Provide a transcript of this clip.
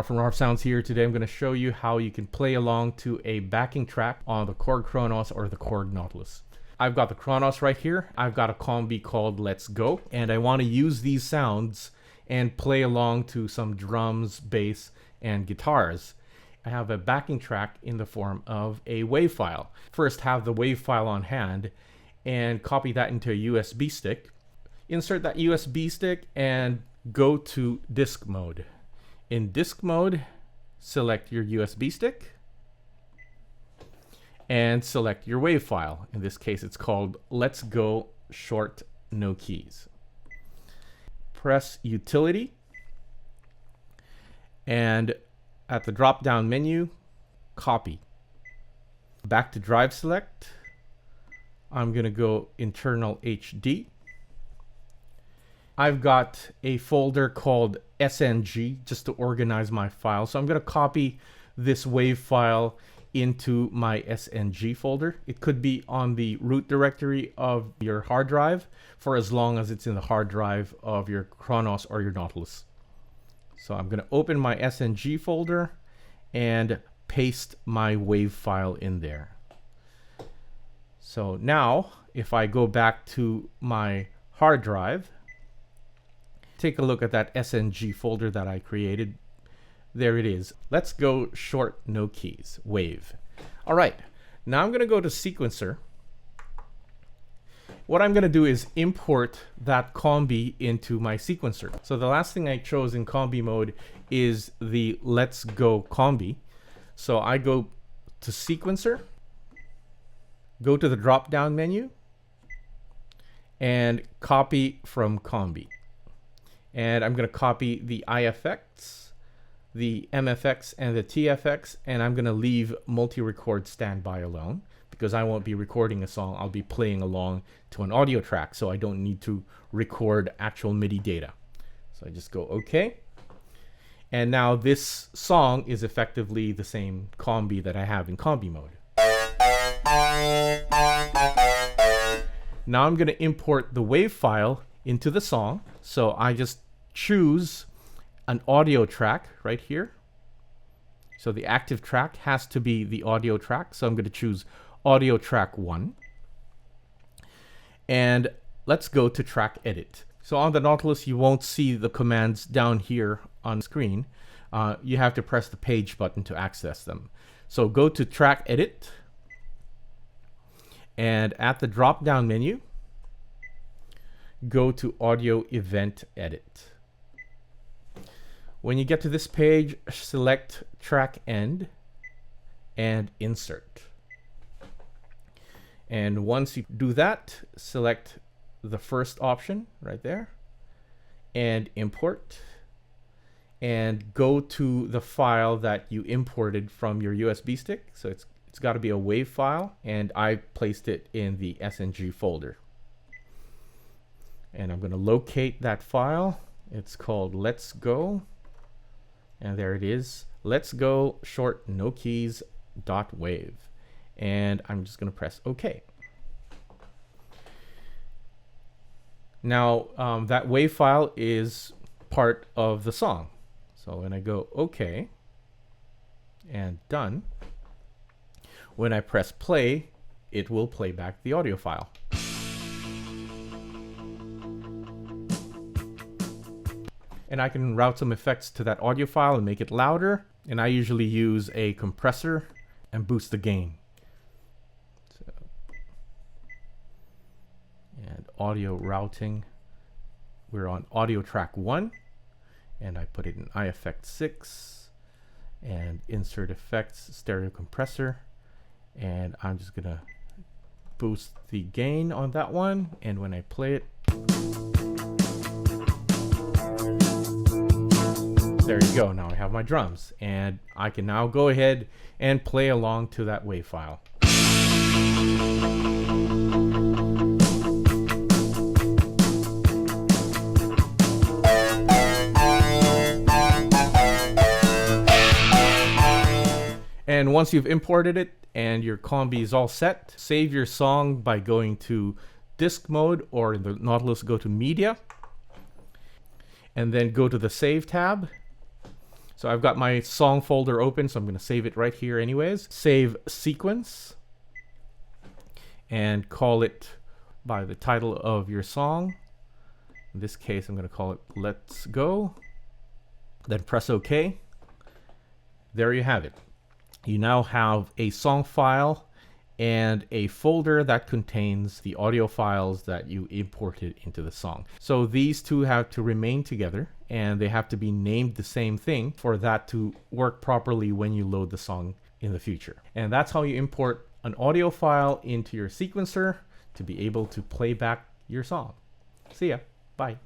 from Arf Sounds here. Today I'm going to show you how you can play along to a backing track on the Korg Kronos or the Korg Nautilus. I've got the Kronos right here. I've got a combi called Let's Go, and I want to use these sounds and play along to some drums, bass, and guitars. I have a backing track in the form of a WAV file. First, have the WAV file on hand and copy that into a USB stick. Insert that USB stick and go to disk mode. In disk mode, select your USB stick and select your WAV file. In this case, it's called Let's Go Short No Keys. Press Utility, and at the drop-down menu, copy. Back to Drive Select, I'm going to go Internal HD. I've got a folder called SNG just to organize my file. So I'm going to copy this WAV file into my SNG folder. It could be on the root directory of your hard drive for as long as it's in the hard drive of your Kronos or your Nautilus. So I'm going to open my SNG folder and paste my WAV file in there. So now if I go back to my hard drive, take a look at that SNG folder that I created. There it is. Let's go short no keys, WAV. All right, now I'm going to go to sequencer. What I'm going to do is import that combi into my sequencer. So the last thing I chose in combi mode is the Let's Go combi. So I go to sequencer, go to the drop down menu, and copy from combi. And I'm going to copy the IFX, the MFX, and the TFX, and I'm going to leave multi-record standby alone because I won't be recording a song. I'll be playing along to an audio track, so I don't need to record actual MIDI data. So I just go OK. And now this song is effectively the same combi that I have in combi mode. Now I'm going to import the WAV file into the song. So I just choose an audio track right here. So the active track has to be the audio track. So I'm going to choose audio track 1. And let's go to track edit. So on the Nautilus, you won't see the commands down here on screen. You have to press the page button to access them. So go to track edit. And at the drop down menu, go to audio event edit. When you get to this page, select track end and insert. And once you do that, select the first option right there and import, and go to the file that you imported from your USB stick. So it's got to be a WAV file, and I placed it in the SNG folder. And I'm going to locate that file. It's called Let's Go. And there it is. Let's Go short no keys .wav. And I'm just going to press OK. Now that WAV file is part of the song. So when I go OK and done, when I press play, it will play back the audio file. And I can route some effects to that audio file and make it louder. And I usually use a compressor and boost the gain. So, and audio routing. We're on audio track 1. And I put it in iEffect 6. And insert effects, stereo compressor. And I'm just going to boost the gain on that one. And when I play it, there you go. Now I have my drums, and I can now go ahead and play along to that WAV file. And once you've imported it and your combi is all set, save your song by going to disk mode, or in the Nautilus, go to media, and then go to the save tab. So I've got my song folder open, so I'm going to save it right here anyways. Save sequence and call it by the title of your song. In this case, I'm going to call it Let's Go. Then press OK. There you have it. You now have a song file and a folder that contains the audio files that you imported into the song. So these two have to remain together, and they have to be named the same thing for that to work properly when you load the song in the future. And that's how you import an audio file into your sequencer to be able to play back your song. See ya. Bye.